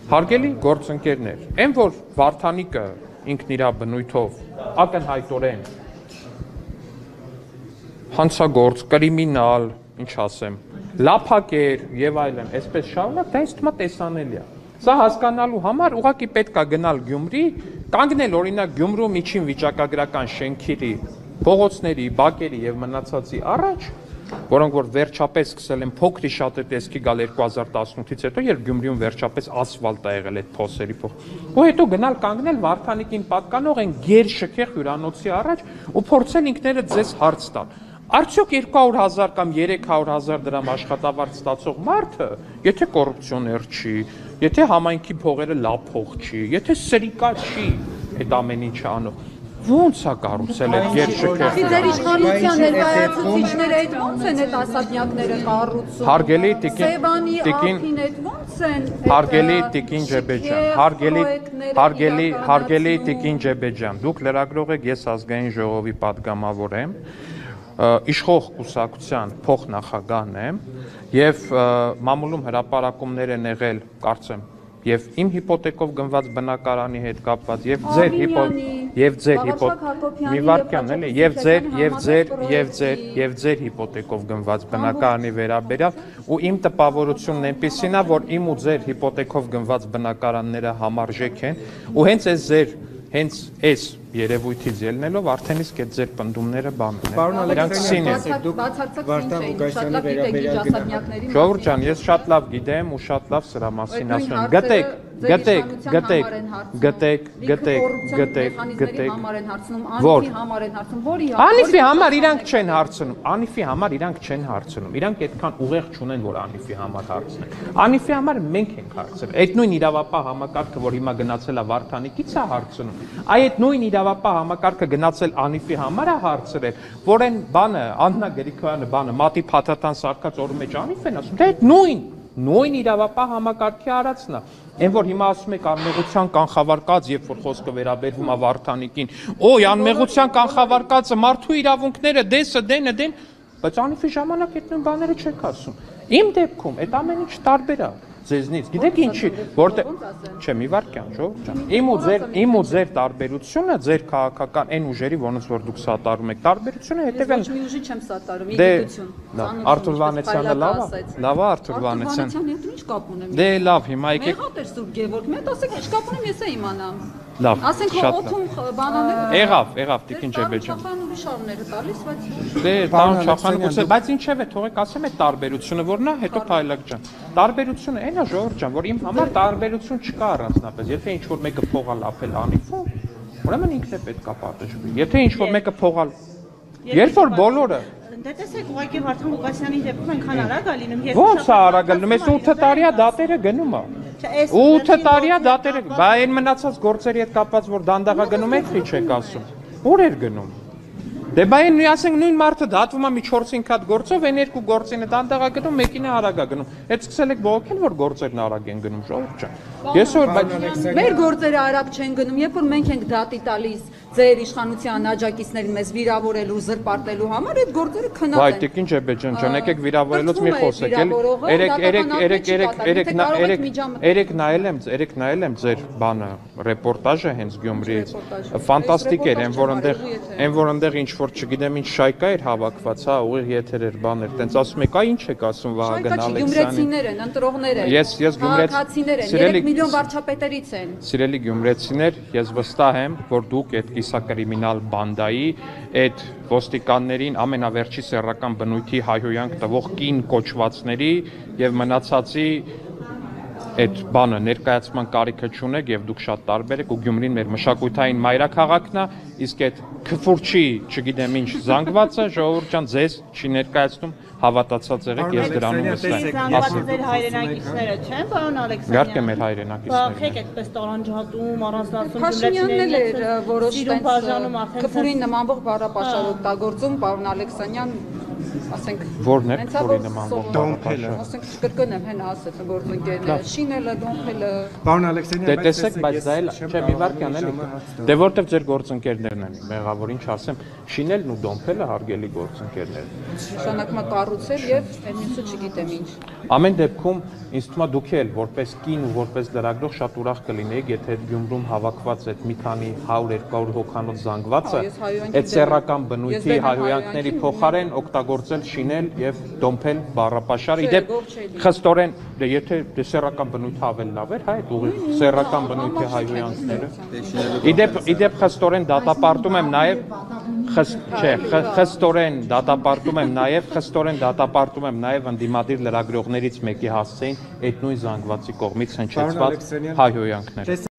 Հարգելի գործընկերներ, այն որ Վարդանիկը ինքն իր բնույթով ակնհայտորեն հանցագործ, կրիմինալ, ինչ ասեմ, լափակեր եւ այլն, այսպես շարունակ, դա ինձ թվում է տեսանելի է։ Սա հասկանալու համար ուղղակի պետք է գնալ Գյումրի, կանգնել օրինակ Գյումրու միջին վիճակագրական շենքերի, փողոցների, բակերի եւ մնացածի առաջ, որոնք որ վերջապես սկսել են փոքրի շատ է տեսքի գալ 2018-ից հետո, երբ Գյումրիում վերջապես ասֆալտ է եղել այդ փոսերի փոխ։ Ու հետո գնալ կանգնել Վարդանիկին պատկանող այն գերշքեղ հյուրանոցի առաջ ու փորձել ինքներդ ձեզ հարց տալ։ Արդյոք 200,000 կամ 300,000 դրամ աշխատավարձ ստացող մարդը, եթե կոռուպցիոներ չի, եթե համայնքի փողերը լավ փող չի, եթե սրիկա չի, այդ ամեն ինչը անող, ո՞նց է կառուցել այդ գերշքեղ։ Ձեր իշխանության ներկայացուցիչները այդ ո՞նց են այդ ասадնյակները կառուցում։ Հարգելի տիկին Ջեբեջյան, դուք լրագրող եք, ես ազգային ժողովի պատգամավոր եմ, իշխող կուսակցության փոխնախագահն եմ եւ մամուլում հրապարակումներ են եղել, կարծեմ, եւ իմ հիպոթեկով գնված բնակարանի հետ կապված եւ ձեր հիպոթեկով գնված բնակարանի վերաբերյալ ու իմ տպավորությունն այնպեսին է, որ իմ ու ձեր հիպոթեկով գնված բնակարանները համարժեք են ու հենց այս երևույթից ելնելով արդեն իսկ այդ ձեր պնդումները բանն են։ Պարոն Ալեքսանյան, Ժողովուրդ ջան, ես շատ լավ գիտեմ ու շատ լավ սրա մասին ասում եմ։ Անիֆի համար իրանք չեն հարցնում, իրանք այդքան ուղեղ չունեն, որ Անիֆի համար հարցնեն։ Անիֆի համար մենք ենք հարցրել։ Այդ նույն իրավապահ համակարգը, որ հիմա գնացել է Վարդանիկից է հարցնում, այդ նույն իրավապահ համակարգը գնացել Անիֆի համար է հարցրել, որ այն բանը, Աննա Գրիգորյանը բանը, մատի փաթաթան սարքած օրը մեջ Անիֆ են ասում, դա այդ նույն իրավապահ համակարգի արածն է։ Այն որ հիմա ասում եք անմեղության կանխավարկած, երբ որ խոսքը վերաբերվում է Վարդանիկին, օй անմեղության կանխավարկածը մարդու իրավունքները դեն, բայց Անիֆի ժամանակ այդ նույն բաները չեք ասում։ Իմ դեպքում այդ ամեն ինչ տարբեր է ձեզնից։ Գիտեք ինչի, որտեղ չէ, մի վարքյան, ժողովուրդ ջան։ Իմ ու ձեր տարբերությունը, ձեր քաղաքական այն ուժերի, որոնց որ դուք սատարում եք, տարբերությունը հետևել։ Ես ոչ մի ուժի չեմ սատարում, իգիտություն։ Արթուր Վանեցյանը լավ է Արթուր Վանեցյանը։ Հետ ինչ կապ ունեմ։ Դե լավ, հիմա եկեք։ Մեղա Սուրբ Գևորգ, մեծ ասեք, ինչ կապ ունեմ, ես է իմանամ։ Լավ, ասենք օթում բանաները։ Եղավ, տիկին Ջեբեջյան։ Շարուները տալիս, բայց դե տան չախանուց, բայց ինչև է, թողեք ասեմ այդ տարբերությունը, որն է, հետո Փայլակ ջան։ Տարբերությունը այն է, ժողովուրդ ջան, որ իմ համար տարբերություն չկա առանձնապես։ Եթե ինչ որ մեկը փողա լափել Անիֆում, ուրեմն ինքն է պետքա պատժվի։ Եթե ինչ որ մեկը փողա, երբ որ բոլորը Դե տեսեք, ուղղակի Վարդան Ղուկասյանի դեպքում այնքան արագ է լինում։ Ո՞նց է արագ լինում, այս 8 տարիա դատերը գնում է։ 8 տարիա դատերը, բա այն մնացած գործերի հետ կապված, որ դանդաղա գնում եք, ի՞նչ եք ասում։ Ուր էր գնում։ Դե բա այն ասենք նույն մարդը դատվում է մի 4-5 հատ գործով, այն երկու գործինը դանդաղա գնում, մեկինը արագ է գնում։ Այդ սկսել եք բողոքել, որ գործերն արագ են գնում, ժողովուրդ ջան։ Ես որ մեր գործերը արագ չեն գնում, երբ որ մենք ենք դատի տալիս ձեր իշխանության աջակիցներին մեզ վիրավորելու, զրպարտելու համար, այդ գործերը քնած են։ Վայ, տիկին Ջեբեջյան, ջան, եկեք վիրավորելուց մի խոսեք, երեք նայել եմ ձեր բանը, ռեպորտաժը հենց Գյումրիից։ Ֆանտաստիկ էր, այն որ այնտեղ ինչ որ չգիտեմ ինչ շայկա էր հավաքված, հա, ուղիղ եթեր էր, բաներ, տենց ասում եք, այ ինչ եք ասում Վահագն Ալեքսյանի։ Գյումրեցիներ են, ընտրողներ են։ Ես քաղաքացիներ են, 3 միլիոն վարչապետերից են։ Սիրելի գյումրեցիներ, ես վստահ եմ, որ դուք այդ կիսակրիմինալ բանդայի, այդ ոստիկաններին ամենավերջի սեռական բնույթի հայհոյանք տվող կին կոչվածների եւ մնացածի այդ բանը ներկայացման կարիքը չունեք եւ դուք շատ տարբեր եք ու Գյումրին մեր մշակութային մայրաքաղաքն է, իսկ այդ քֆուրչի, չգիտեմ ինչ զանգվածը ժողովուրդ ջան ձեզ չի ներկայացնում, հավատացած եղեք, ես դրանում եմ։ Ձեր հայրենակիցները չեն, պարոն Ալեքսանյան։ Իհարկե մեր հայրենակիցներն։ Եք այդպես տարանջատում, առանձնացում Փաշինյանն էր որոշ քֆուրին նմանվող բառապաշար օգտագործում, պարոն Ալեքսանյան ասենք Որն է, հենց որի նման Դոմփելը։ ասենք կրկնեմ հեն ասել գործընկերները, շինելը, դոմփելը։ Պարոն Ալեքսանյան, Դե տեսեք, բայց դա էլ չէ մի վարքյան էլի։ Դե որտեվ ձեր գործընկերներն են մեղավոր, ինչ ասեմ, շինելն ու դոմփելը հարգելի գործընկերներ են։ Նշանակում է կառուցել եւ այն մյուսը չգիտեմ ինչ։ Ամեն դեպքում ինձ թվում է դուք էլ որպես կին ու որպես լրագրող շատ ուրախ կլինեիք, եթե Գյումրում հավաքված այդ մի քանի 100-200 հոգանոց զանգվածը այդ սեռական բնույթի հայհոյանքների փոխարեն օգտագործել, շինել եւ դոմփել բառապաշարը։ Իդեպ խստորեն, եթե սեռական բնույթը ավելի լավ էր, հա, այդ ուղիղ սեռական բնույթի հայհոյանքները։ Իդեպ խստորեն դատապարտում եմ նաեւ խստորեն դատապարտում եմ նաեւ ընդդիմադիր լրագրողներից մեկի հասցեին այդ նույն զանգվածի կողմից հնչեցված հայհոյանքներ։